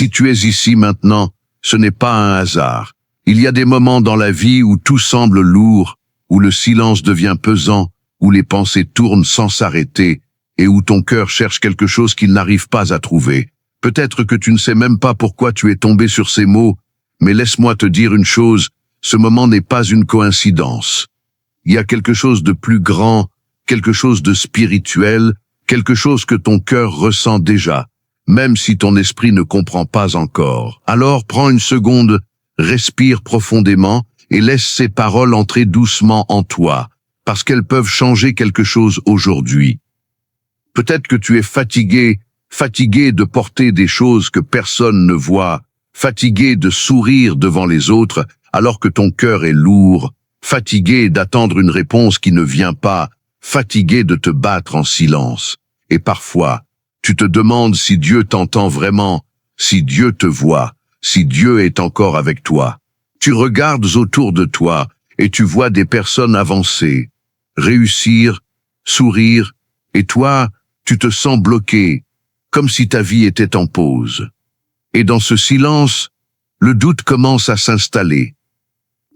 Si tu es ici maintenant, ce n'est pas un hasard. Il y a des moments dans la vie où tout semble lourd, où le silence devient pesant, où les pensées tournent sans s'arrêter, et où ton cœur cherche quelque chose qu'il n'arrive pas à trouver. Peut-être que tu ne sais même pas pourquoi tu es tombé sur ces mots, mais laisse-moi te dire une chose, ce moment n'est pas une coïncidence. Il y a quelque chose de plus grand, quelque chose de spirituel, quelque chose que ton cœur ressent déjà, même si ton esprit ne comprend pas encore. Alors prends une seconde, respire profondément et laisse ces paroles entrer doucement en toi, parce qu'elles peuvent changer quelque chose aujourd'hui. Peut-être que tu es fatigué de porter des choses que personne ne voit, fatigué de sourire devant les autres alors que ton cœur est lourd, fatigué d'attendre une réponse qui ne vient pas, fatigué de te battre en silence. Et parfois, tu te demandes si Dieu t'entend vraiment, si Dieu te voit, si Dieu est encore avec toi. Tu regardes autour de toi et tu vois des personnes avancer, réussir, sourire, et toi, tu te sens bloqué, comme si ta vie était en pause. Et dans ce silence, le doute commence à s'installer.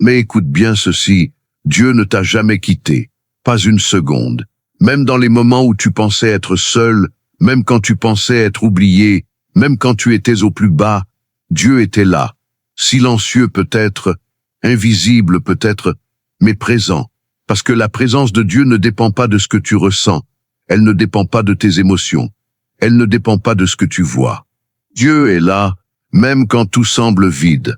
Mais écoute bien ceci, Dieu ne t'a jamais quitté, pas une seconde. Même dans les moments où tu pensais être seul, même quand tu pensais être oublié, même quand tu étais au plus bas, Dieu était là, silencieux peut-être, invisible peut-être, mais présent. Parce que la présence de Dieu ne dépend pas de ce que tu ressens, elle ne dépend pas de tes émotions, elle ne dépend pas de ce que tu vois. Dieu est là, même quand tout semble vide.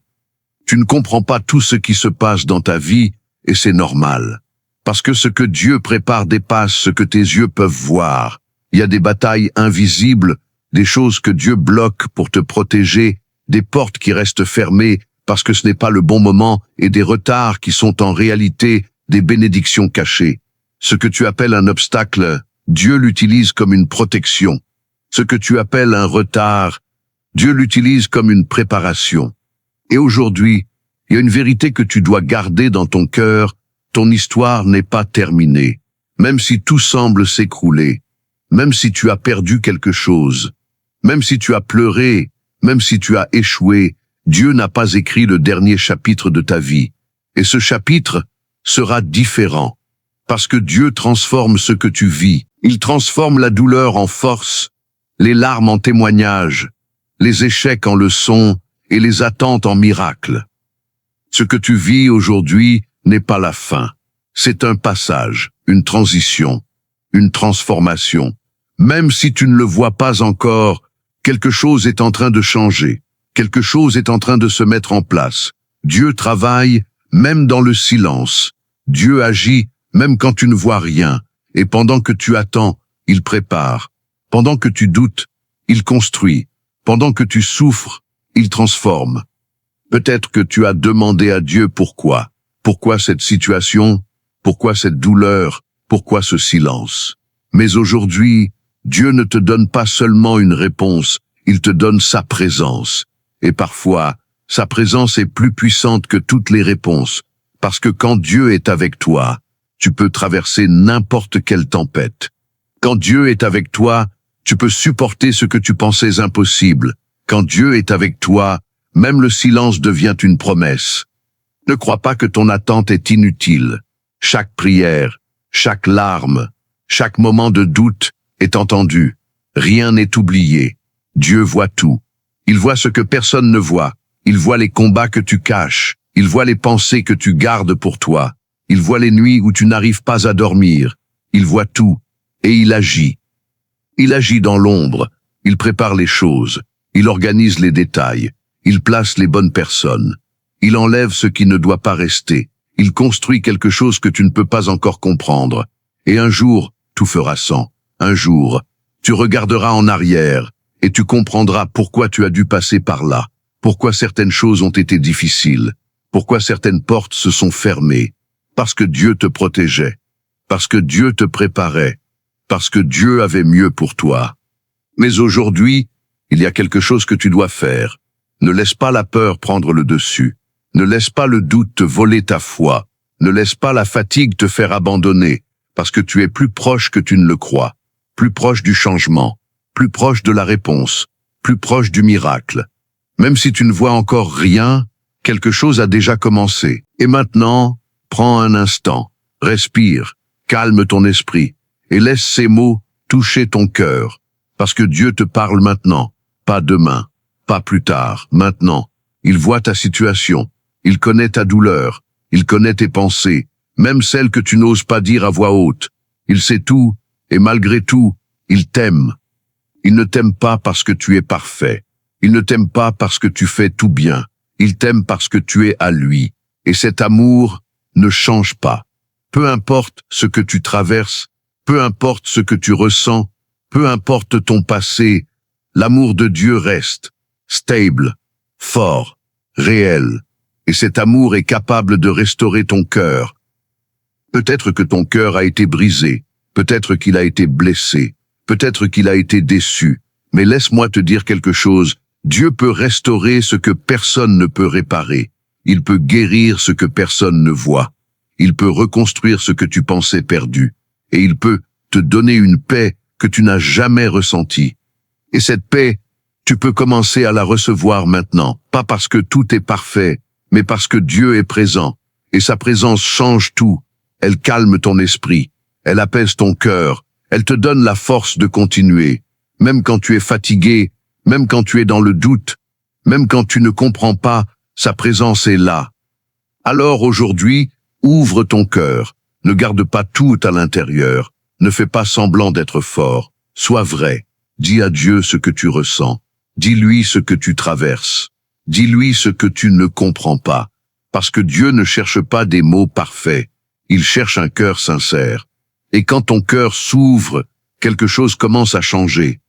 Tu ne comprends pas tout ce qui se passe dans ta vie, et c'est normal. Parce que ce que Dieu prépare dépasse ce que tes yeux peuvent voir. Il y a des batailles invisibles, des choses que Dieu bloque pour te protéger, des portes qui restent fermées parce que ce n'est pas le bon moment, et des retards qui sont en réalité des bénédictions cachées. Ce que tu appelles un obstacle, Dieu l'utilise comme une protection. Ce que tu appelles un retard, Dieu l'utilise comme une préparation. Et aujourd'hui, il y a une vérité que tu dois garder dans ton cœur, ton histoire n'est pas terminée. Même si tout semble s'écrouler, même si tu as perdu quelque chose, même si tu as pleuré, même si tu as échoué, Dieu n'a pas écrit le dernier chapitre de ta vie. Et ce chapitre sera différent. Parce que Dieu transforme ce que tu vis. Il transforme la douleur en force, les larmes en témoignages, les échecs en leçons et les attentes en miracles. Ce que tu vis aujourd'hui n'est pas la fin. C'est un passage, une transition, une transformation. Même si tu ne le vois pas encore, quelque chose est en train de changer. Quelque chose est en train de se mettre en place. Dieu travaille même dans le silence. Dieu agit même quand tu ne vois rien. Et pendant que tu attends, il prépare. Pendant que tu doutes, il construit. Pendant que tu souffres, il transforme. Peut-être que tu as demandé à Dieu pourquoi. Pourquoi cette situation? Pourquoi cette douleur? Pourquoi ce silence? Mais aujourd'hui, Dieu ne te donne pas seulement une réponse, il te donne sa présence. Et parfois, sa présence est plus puissante que toutes les réponses. Parce que quand Dieu est avec toi, tu peux traverser n'importe quelle tempête. Quand Dieu est avec toi, tu peux supporter ce que tu pensais impossible. Quand Dieu est avec toi, même le silence devient une promesse. Ne crois pas que ton attente est inutile. Chaque prière, chaque larme, chaque moment de doute est entendu. Rien n'est oublié. Dieu voit tout. Il voit ce que personne ne voit. Il voit les combats que tu caches. Il voit les pensées que tu gardes pour toi. Il voit les nuits où tu n'arrives pas à dormir. Il voit tout. Et il agit. Il agit dans l'ombre. Il prépare les choses. Il organise les détails. Il place les bonnes personnes. Il enlève ce qui ne doit pas rester. Il construit quelque chose que tu ne peux pas encore comprendre. Et un jour, tout fera sens. Un jour, tu regarderas en arrière et tu comprendras pourquoi tu as dû passer par là. Pourquoi certaines choses ont été difficiles. Pourquoi certaines portes se sont fermées. Parce que Dieu te protégeait. Parce que Dieu te préparait. Parce que Dieu avait mieux pour toi. Mais aujourd'hui, il y a quelque chose que tu dois faire. Ne laisse pas la peur prendre le dessus. Ne laisse pas le doute te voler ta foi. Ne laisse pas la fatigue te faire abandonner, parce que tu es plus proche que tu ne le crois. Plus proche du changement, plus proche de la réponse, plus proche du miracle. Même si tu ne vois encore rien, quelque chose a déjà commencé. Et maintenant, prends un instant, respire, calme ton esprit, et laisse ces mots toucher ton cœur. Parce que Dieu te parle maintenant, pas demain, pas plus tard, maintenant. Il voit ta situation, il connaît ta douleur, il connaît tes pensées, même celles que tu n'oses pas dire à voix haute. Il sait tout, et malgré tout, il t'aime. Il ne t'aime pas parce que tu es parfait. Il ne t'aime pas parce que tu fais tout bien. Il t'aime parce que tu es à lui. Et cet amour ne change pas. Peu importe ce que tu traverses, peu importe ce que tu ressens, peu importe ton passé, l'amour de Dieu reste stable, fort, réel. Et cet amour est capable de restaurer ton cœur. Peut-être que ton cœur a été brisé, peut-être qu'il a été blessé, peut-être qu'il a été déçu, mais laisse-moi te dire quelque chose, Dieu peut restaurer ce que personne ne peut réparer, il peut guérir ce que personne ne voit, il peut reconstruire ce que tu pensais perdu, et il peut te donner une paix que tu n'as jamais ressentie. Et cette paix, tu peux commencer à la recevoir maintenant, pas parce que tout est parfait, mais parce que Dieu est présent, et sa présence change tout. Elle calme ton esprit, elle apaise ton cœur, elle te donne la force de continuer, même quand tu es fatigué, même quand tu es dans le doute, même quand tu ne comprends pas, sa présence est là. Alors aujourd'hui, ouvre ton cœur, ne garde pas tout à l'intérieur, ne fais pas semblant d'être fort, sois vrai, dis à Dieu ce que tu ressens, dis-lui ce que tu traverses, dis-lui ce que tu ne comprends pas, parce que Dieu ne cherche pas des mots parfaits, il cherche un cœur sincère. Et quand ton cœur s'ouvre, quelque chose commence à changer.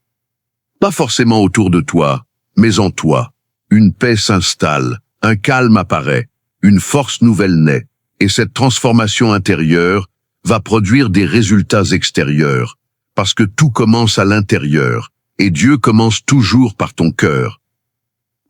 Pas forcément autour de toi, mais en toi. Une paix s'installe, un calme apparaît, une force nouvelle naît, et cette transformation intérieure va produire des résultats extérieurs, parce que tout commence à l'intérieur, et Dieu commence toujours par ton cœur.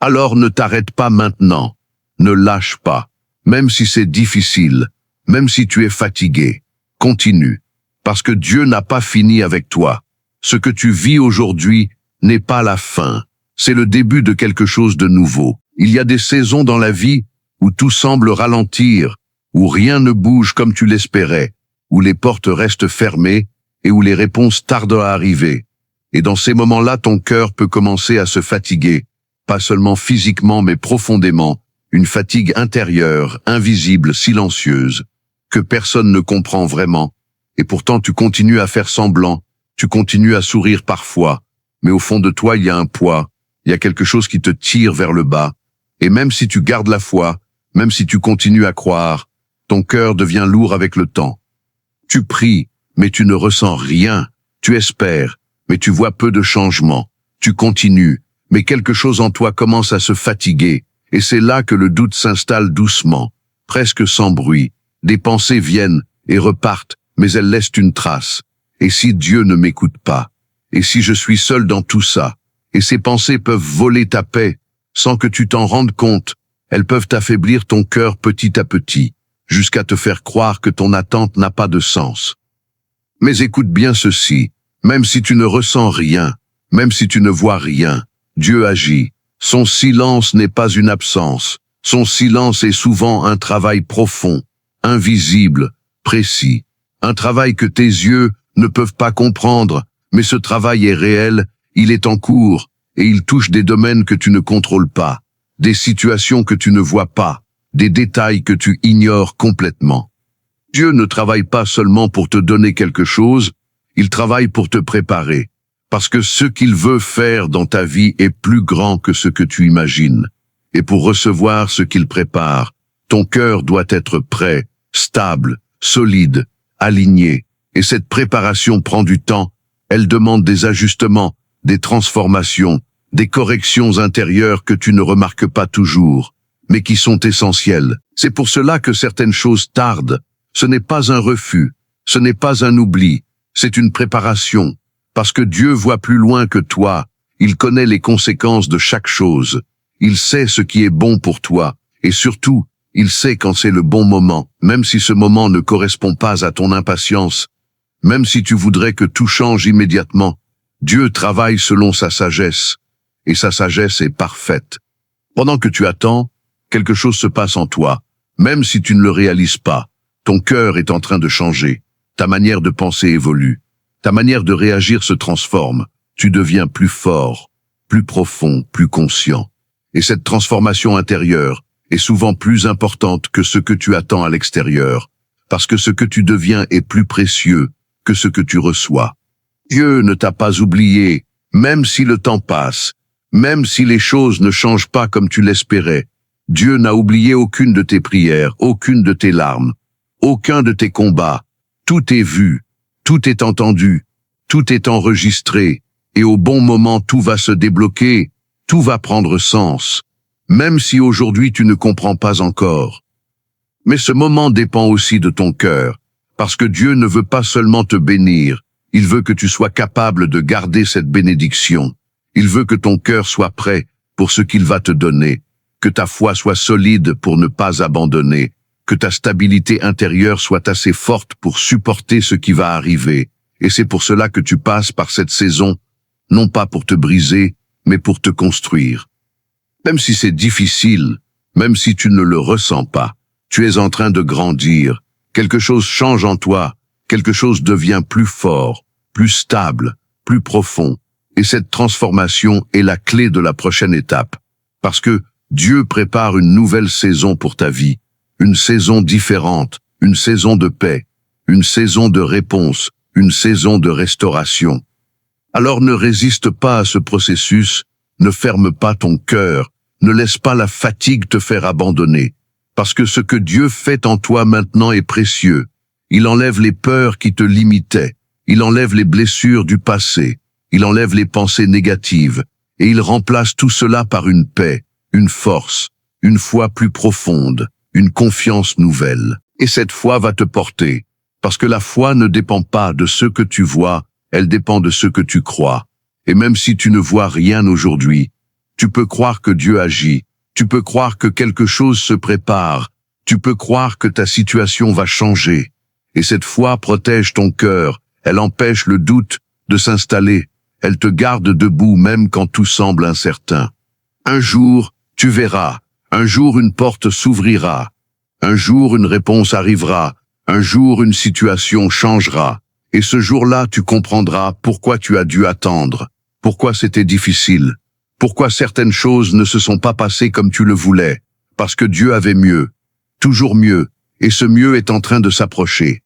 Alors ne t'arrête pas maintenant, ne lâche pas, même si c'est difficile, même si tu es fatigué, continue, parce que Dieu n'a pas fini avec toi. Ce que tu vis aujourd'hui n'est pas la fin, c'est le début de quelque chose de nouveau. Il y a des saisons dans la vie où tout semble ralentir, où rien ne bouge comme tu l'espérais, où les portes restent fermées et où les réponses tardent à arriver. Et dans ces moments-là, ton cœur peut commencer à se fatiguer, pas seulement physiquement mais profondément, une fatigue intérieure, invisible, silencieuse, que personne ne comprend vraiment, et pourtant tu continues à faire semblant, tu continues à sourire parfois, mais au fond de toi il y a un poids, il y a quelque chose qui te tire vers le bas, et même si tu gardes la foi, même si tu continues à croire, ton cœur devient lourd avec le temps. Tu pries, mais tu ne ressens rien, tu espères, mais tu vois peu de changements, tu continues, mais quelque chose en toi commence à se fatiguer, et c'est là que le doute s'installe doucement, presque sans bruit. Des pensées viennent et repartent, mais elles laissent une trace. Et si Dieu ne m'écoute pas? Et si je suis seul dans tout ça? Et ces pensées peuvent voler ta paix, sans que tu t'en rendes compte. Elles peuvent affaiblir ton cœur petit à petit, jusqu'à te faire croire que ton attente n'a pas de sens. Mais écoute bien ceci, même si tu ne ressens rien, même si tu ne vois rien, Dieu agit. Son silence n'est pas une absence, son silence est souvent un travail profond, invisible, précis, un travail que tes yeux ne peuvent pas comprendre, mais ce travail est réel, il est en cours, et il touche des domaines que tu ne contrôles pas, des situations que tu ne vois pas, des détails que tu ignores complètement. Dieu ne travaille pas seulement pour te donner quelque chose, il travaille pour te préparer, parce que ce qu'il veut faire dans ta vie est plus grand que ce que tu imagines. Et pour recevoir ce qu'il prépare, ton cœur doit être prêt, stable, solide, aligné. Et cette préparation prend du temps, elle demande des ajustements, des transformations, des corrections intérieures que tu ne remarques pas toujours, mais qui sont essentielles. C'est pour cela que certaines choses tardent. Ce n'est pas un refus, ce n'est pas un oubli, c'est une préparation. Parce que Dieu voit plus loin que toi, il connaît les conséquences de chaque chose. Il sait ce qui est bon pour toi, et surtout, il sait quand c'est le bon moment, même si ce moment ne correspond pas à ton impatience, même si tu voudrais que tout change immédiatement. Dieu travaille selon sa sagesse, et sa sagesse est parfaite. Pendant que tu attends, quelque chose se passe en toi, même si tu ne le réalises pas. Ton cœur est en train de changer, ta manière de penser évolue, ta manière de réagir se transforme, tu deviens plus fort, plus profond, plus conscient. Et cette transformation intérieure est souvent plus importante que ce que tu attends à l'extérieur, parce que ce que tu deviens est plus précieux que ce que tu reçois. Dieu ne t'a pas oublié, même si le temps passe, même si les choses ne changent pas comme tu l'espérais. Dieu n'a oublié aucune de tes prières, aucune de tes larmes, aucun de tes combats. Tout est vu, tout est entendu, tout est enregistré, et au bon moment tout va se débloquer, tout va prendre sens, même si aujourd'hui tu ne comprends pas encore. Mais ce moment dépend aussi de ton cœur, parce que Dieu ne veut pas seulement te bénir, il veut que tu sois capable de garder cette bénédiction. Il veut que ton cœur soit prêt pour ce qu'il va te donner, que ta foi soit solide pour ne pas abandonner, que ta stabilité intérieure soit assez forte pour supporter ce qui va arriver. Et c'est pour cela que tu passes par cette saison, non pas pour te briser, mais pour te construire. Même si c'est difficile, même si tu ne le ressens pas, tu es en train de grandir, quelque chose change en toi, quelque chose devient plus fort, plus stable, plus profond. Et cette transformation est la clé de la prochaine étape. Parce que Dieu prépare une nouvelle saison pour ta vie, une saison différente, une saison de paix, une saison de réponse, une saison de restauration. Alors ne résiste pas à ce processus, ne ferme pas ton cœur, ne laisse pas la fatigue te faire abandonner. Parce que ce que Dieu fait en toi maintenant est précieux. Il enlève les peurs qui te limitaient, il enlève les blessures du passé, il enlève les pensées négatives, et il remplace tout cela par une paix, une force, une foi plus profonde, une confiance nouvelle. Et cette foi va te porter, parce que la foi ne dépend pas de ce que tu vois, elle dépend de ce que tu crois. Et même si tu ne vois rien aujourd'hui, tu peux croire que Dieu agit, tu peux croire que quelque chose se prépare, tu peux croire que ta situation va changer. Et cette foi protège ton cœur, elle empêche le doute de s'installer, elle te garde debout même quand tout semble incertain. Un jour, tu verras, un jour une porte s'ouvrira, un jour une réponse arrivera, un jour une situation changera, et ce jour-là tu comprendras pourquoi tu as dû attendre, pourquoi c'était difficile, pourquoi certaines choses ne se sont pas passées comme tu le voulais, parce que Dieu avait mieux, toujours mieux, et ce mieux est en train de s'approcher.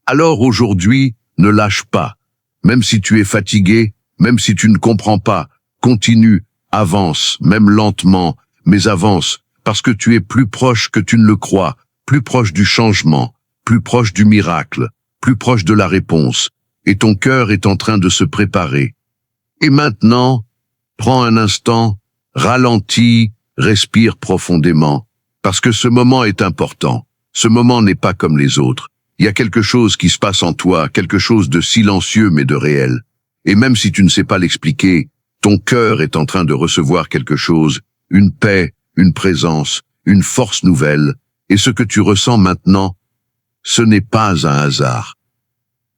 Alors aujourd'hui, ne lâche pas, même si tu es fatigué, même si tu ne comprends pas, continue, avance, même lentement, mais avance, parce que tu es plus proche que tu ne le crois, plus proche du changement, plus proche du miracle, plus proche de la réponse, et ton cœur est en train de se préparer. Et maintenant, prends un instant, ralentis, respire profondément, parce que ce moment est important. Ce moment n'est pas comme les autres. Il y a quelque chose qui se passe en toi, quelque chose de silencieux mais de réel. Et même si tu ne sais pas l'expliquer, ton cœur est en train de recevoir quelque chose, une paix, une présence, une force nouvelle, et ce que tu ressens maintenant, ce n'est pas un hasard.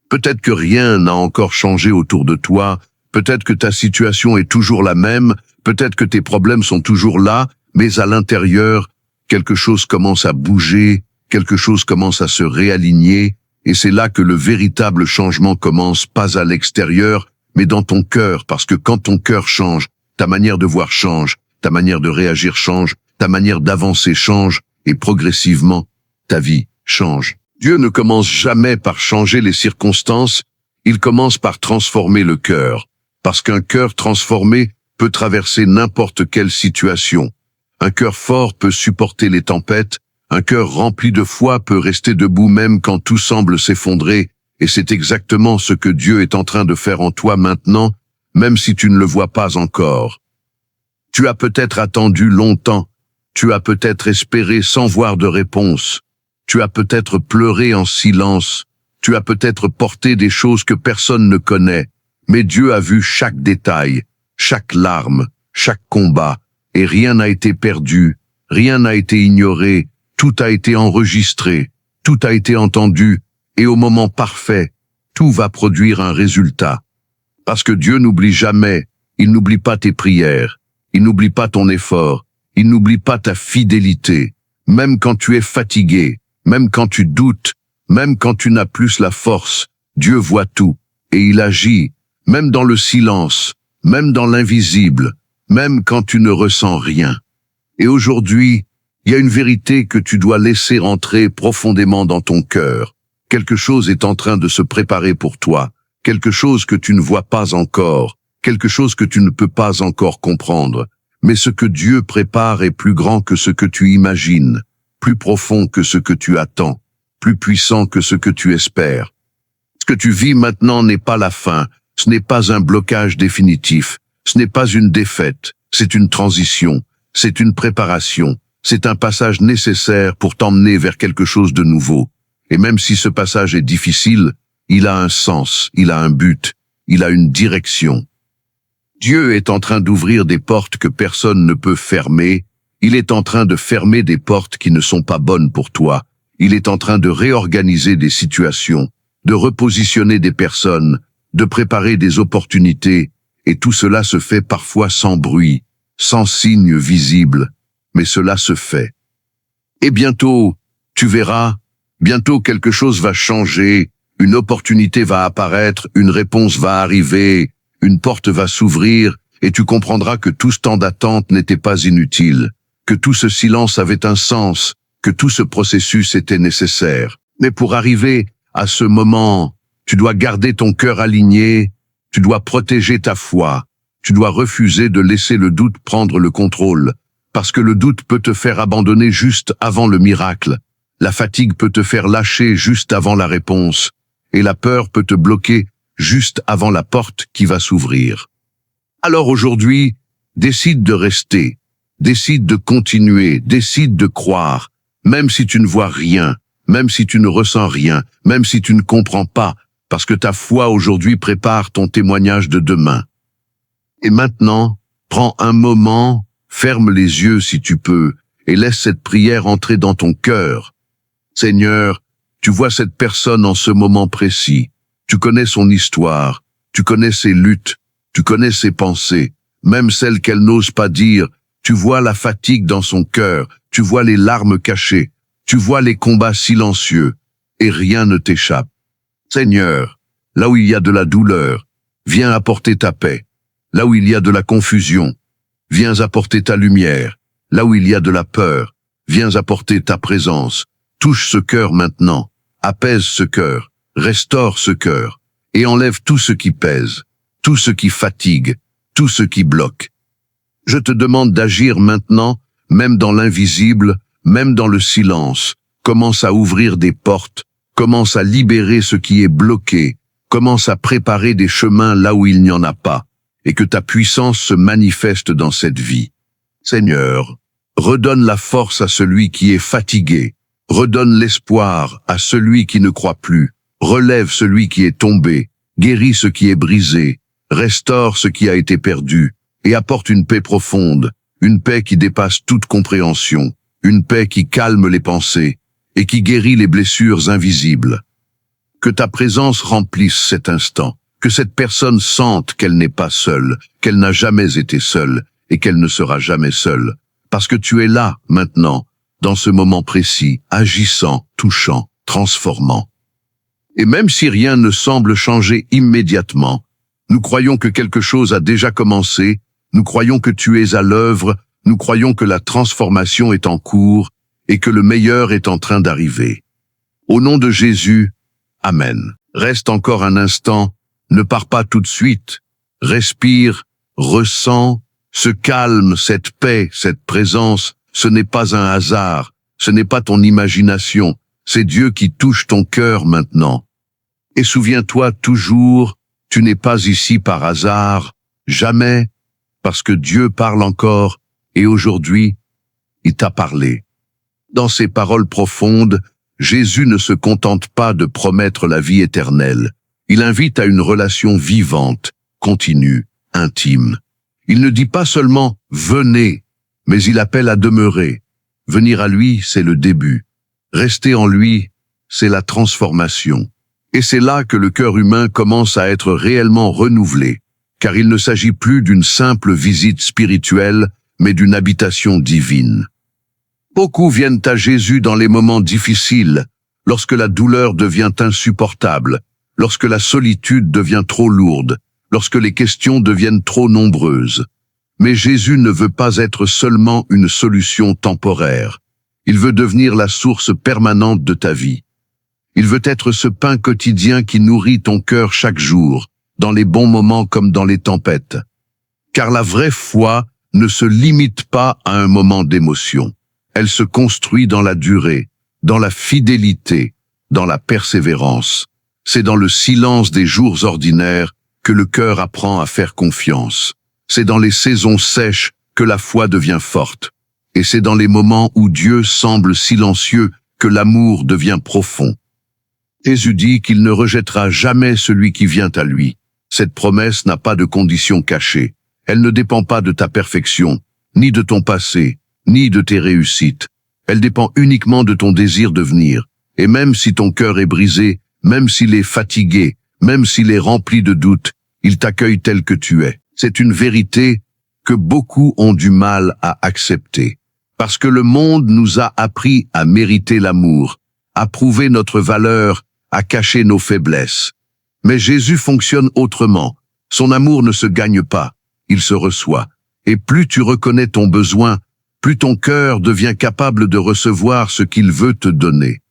Peut-être que rien n'a encore changé autour de toi, peut-être que ta situation est toujours la même, peut-être que tes problèmes sont toujours là, mais à l'intérieur, quelque chose commence à bouger, quelque chose commence à se réaligner, et c'est là que le véritable changement commence, pas à l'extérieur, mais dans ton cœur, parce que quand ton cœur change, ta manière de voir change, ta manière de réagir change, ta manière d'avancer change, et progressivement, ta vie change. Dieu ne commence jamais par changer les circonstances, il commence par transformer le cœur, parce qu'un cœur transformé peut traverser n'importe quelle situation. Un cœur fort peut supporter les tempêtes, un cœur rempli de foi peut rester debout même quand tout semble s'effondrer, et c'est exactement ce que Dieu est en train de faire en toi maintenant, même si tu ne le vois pas encore. Tu as peut-être attendu longtemps, tu as peut-être espéré sans voir de réponse, tu as peut-être pleuré en silence, tu as peut-être porté des choses que personne ne connaît, mais Dieu a vu chaque détail, chaque larme, chaque combat, et rien n'a été perdu, rien n'a été ignoré, tout a été enregistré, tout a été entendu, et au moment parfait, tout va produire un résultat. Parce que Dieu n'oublie jamais, il n'oublie pas tes prières, il n'oublie pas ton effort, Il n'oublie pas ta fidélité, même quand tu es fatigué, même quand tu doutes, même quand tu n'as plus la force. Dieu voit tout, et il agit, même dans le silence, même dans l'invisible, même quand tu ne ressens rien. Et aujourd'hui, il y a une vérité que tu dois laisser entrer profondément dans ton cœur. Quelque chose est en train de se préparer pour toi, quelque chose que tu ne vois pas encore, quelque chose que tu ne peux pas encore comprendre. Mais ce que Dieu prépare est plus grand que ce que tu imagines, plus profond que ce que tu attends, plus puissant que ce que tu espères. Ce que tu vis maintenant n'est pas la fin, ce n'est pas un blocage définitif, ce n'est pas une défaite, c'est une transition, c'est une préparation, c'est un passage nécessaire pour t'emmener vers quelque chose de nouveau. Et même si ce passage est difficile, il a un sens, il a un but, il a une direction. Dieu est en train d'ouvrir des portes que personne ne peut fermer, il est en train de fermer des portes qui ne sont pas bonnes pour toi, il est en train de réorganiser des situations, de repositionner des personnes, de préparer des opportunités, et tout cela se fait parfois sans bruit, sans signe visible, mais cela se fait. Et bientôt, tu verras, bientôt quelque chose va changer, une opportunité va apparaître, une réponse va arriver, une porte va s'ouvrir, et tu comprendras que tout ce temps d'attente n'était pas inutile, que tout ce silence avait un sens, que tout ce processus était nécessaire. Mais pour arriver à ce moment, tu dois garder ton cœur aligné, tu dois protéger ta foi, tu dois refuser de laisser le doute prendre le contrôle, parce que le doute peut te faire abandonner juste avant le miracle, la fatigue peut te faire lâcher juste avant la réponse, et la peur peut te bloquer juste avant la porte qui va s'ouvrir. Alors aujourd'hui, décide de rester, décide de continuer, décide de croire, même si tu ne vois rien, même si tu ne ressens rien, même si tu ne comprends pas, parce que ta foi aujourd'hui prépare ton témoignage de demain. Et maintenant, prends un moment, ferme les yeux si tu peux, et laisse cette prière entrer dans ton cœur. Seigneur, tu vois cette personne en ce moment précis, tu connais son histoire, tu connais ses luttes, tu connais ses pensées, même celles qu'elle n'ose pas dire, tu vois la fatigue dans son cœur, tu vois les larmes cachées, tu vois les combats silencieux, et rien ne t'échappe. Seigneur, là où il y a de la douleur, viens apporter ta paix. Là où il y a de la confusion, viens apporter ta lumière. Là où il y a de la peur, viens apporter ta présence. Touche ce cœur maintenant, apaise ce cœur, restaure ce cœur, et enlève tout ce qui pèse, tout ce qui fatigue, tout ce qui bloque. Je te demande d'agir maintenant, même dans l'invisible, même dans le silence. Commence à ouvrir des portes, commence à libérer ce qui est bloqué, commence à préparer des chemins là où il n'y en a pas, et que ta puissance se manifeste dans cette vie. Seigneur, redonne la force à celui qui est fatigué, redonne l'espoir à celui qui ne croit plus, relève celui qui est tombé, guéris ce qui est brisé, restaure ce qui a été perdu, et apporte une paix profonde, une paix qui dépasse toute compréhension, une paix qui calme les pensées, et qui guérit les blessures invisibles. Que ta présence remplisse cet instant, que cette personne sente qu'elle n'est pas seule, qu'elle n'a jamais été seule, et qu'elle ne sera jamais seule, parce que tu es là, maintenant, dans ce moment précis, agissant, touchant, transformant. Et même si rien ne semble changer immédiatement, nous croyons que quelque chose a déjà commencé, nous croyons que tu es à l'œuvre, nous croyons que la transformation est en cours, et que le meilleur est en train d'arriver. Au nom de Jésus, Amen. Reste encore un instant, ne pars pas tout de suite, respire, ressens, ce calme, cette paix, cette présence, ce n'est pas un hasard, ce n'est pas ton imagination, c'est Dieu qui touche ton cœur maintenant. Et souviens-toi toujours, tu n'es pas ici par hasard, jamais, parce que Dieu parle encore, et aujourd'hui, il t'a parlé. Dans ces paroles profondes, Jésus ne se contente pas de promettre la vie éternelle. Il invite à une relation vivante, continue, intime. Il ne dit pas seulement « venez », mais il appelle à demeurer. Venir à lui, c'est le début. Rester en lui, c'est la transformation. Et c'est là que le cœur humain commence à être réellement renouvelé, car il ne s'agit plus d'une simple visite spirituelle, mais d'une habitation divine. Beaucoup viennent à Jésus dans les moments difficiles, lorsque la douleur devient insupportable, lorsque la solitude devient trop lourde, lorsque les questions deviennent trop nombreuses. Mais Jésus ne veut pas être seulement une solution temporaire. Il veut devenir la source permanente de ta vie. Il veut être ce pain quotidien qui nourrit ton cœur chaque jour, dans les bons moments comme dans les tempêtes. Car la vraie foi ne se limite pas à un moment d'émotion. Elle se construit dans la durée, dans la fidélité, dans la persévérance. C'est dans le silence des jours ordinaires que le cœur apprend à faire confiance. C'est dans les saisons sèches que la foi devient forte. Et c'est dans les moments où Dieu semble silencieux que l'amour devient profond. Jésus dit qu'il ne rejettera jamais celui qui vient à lui. Cette promesse n'a pas de conditions cachées. Elle ne dépend pas de ta perfection, ni de ton passé, ni de tes réussites. Elle dépend uniquement de ton désir de venir. Et même si ton cœur est brisé, même s'il est fatigué, même s'il est rempli de doutes, il t'accueille tel que tu es. C'est une vérité que beaucoup ont du mal à accepter. Parce que le monde nous a appris à mériter l'amour, à prouver notre valeur, à cacher nos faiblesses. Mais Jésus fonctionne autrement. Son amour ne se gagne pas, il se reçoit. Et plus tu reconnais ton besoin, plus ton cœur devient capable de recevoir ce qu'il veut te donner.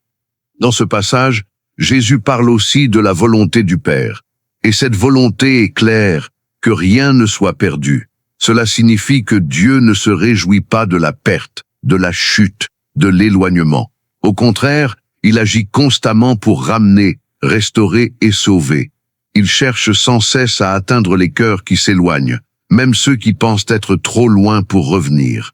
Dans ce passage, Jésus parle aussi de la volonté du Père. Et cette volonté est claire, que rien ne soit perdu. Cela signifie que Dieu ne se réjouit pas de la perte, de la chute, de l'éloignement. Au contraire, il agit constamment pour ramener, restaurer et sauver. Il cherche sans cesse à atteindre les cœurs qui s'éloignent, même ceux qui pensent être trop loin pour revenir.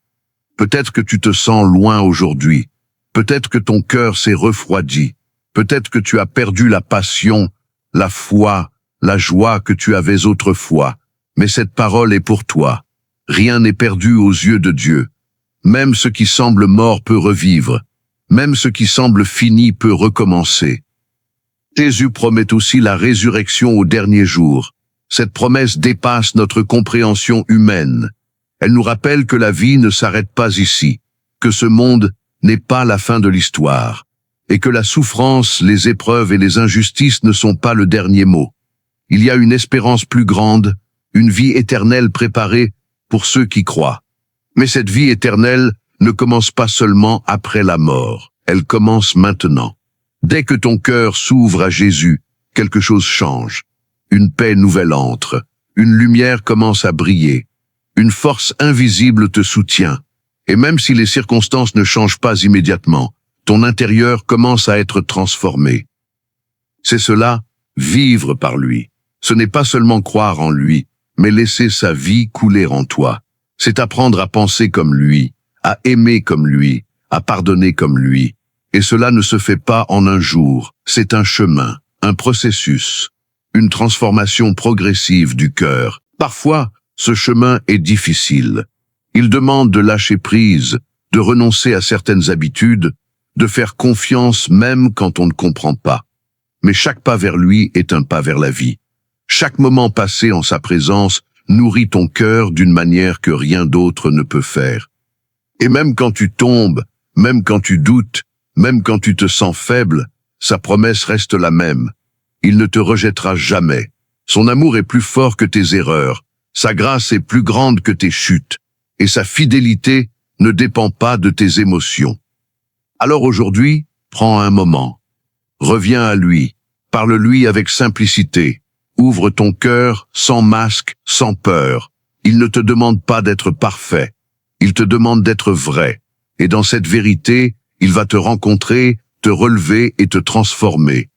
Peut-être que tu te sens loin aujourd'hui. Peut-être que ton cœur s'est refroidi. Peut-être que tu as perdu la passion, la foi, la joie que tu avais autrefois. Mais cette parole est pour toi. Rien n'est perdu aux yeux de Dieu. Même ce qui semble mort peut revivre. Même ce qui semble fini peut recommencer. Jésus promet aussi la résurrection au dernier jour. Cette promesse dépasse notre compréhension humaine. Elle nous rappelle que la vie ne s'arrête pas ici, que ce monde n'est pas la fin de l'histoire, et que la souffrance, les épreuves et les injustices ne sont pas le dernier mot. Il y a une espérance plus grande, une vie éternelle préparée pour ceux qui croient. Mais cette vie éternelle ne commence pas seulement après la mort, elle commence maintenant. Dès que ton cœur s'ouvre à Jésus, quelque chose change. Une paix nouvelle entre, une lumière commence à briller, une force invisible te soutient. Et même si les circonstances ne changent pas immédiatement, ton intérieur commence à être transformé. C'est cela, vivre par lui. Ce n'est pas seulement croire en lui, mais laisser sa vie couler en toi. C'est apprendre à penser comme lui, à aimer comme lui, à pardonner comme lui. Et cela ne se fait pas en un jour, c'est un chemin, un processus, une transformation progressive du cœur. Parfois, ce chemin est difficile. Il demande de lâcher prise, de renoncer à certaines habitudes, de faire confiance même quand on ne comprend pas. Mais chaque pas vers lui est un pas vers la vie. Chaque moment passé en sa présence nourrit ton cœur d'une manière que rien d'autre ne peut faire. Et même quand tu tombes, même quand tu doutes, même quand tu te sens faible, sa promesse reste la même. Il ne te rejettera jamais. Son amour est plus fort que tes erreurs. Sa grâce est plus grande que tes chutes. Et sa fidélité ne dépend pas de tes émotions. Alors aujourd'hui, prends un moment. Reviens à lui. Parle-lui avec simplicité. Ouvre ton cœur sans masque, sans peur. Il ne te demande pas d'être parfait. Il te demande d'être vrai. Et dans cette vérité, il va te rencontrer, te relever et te transformer.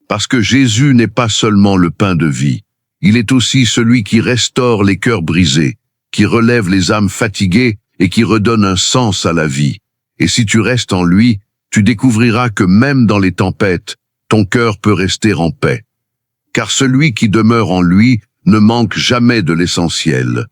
Parce que Jésus n'est pas seulement le pain de vie. Il est aussi celui qui restaure les cœurs brisés, qui relève les âmes fatiguées et qui redonne un sens à la vie. Et si tu restes en lui, tu découvriras que même dans les tempêtes, ton cœur peut rester en paix. Car celui qui demeure en lui ne manque jamais de l'essentiel.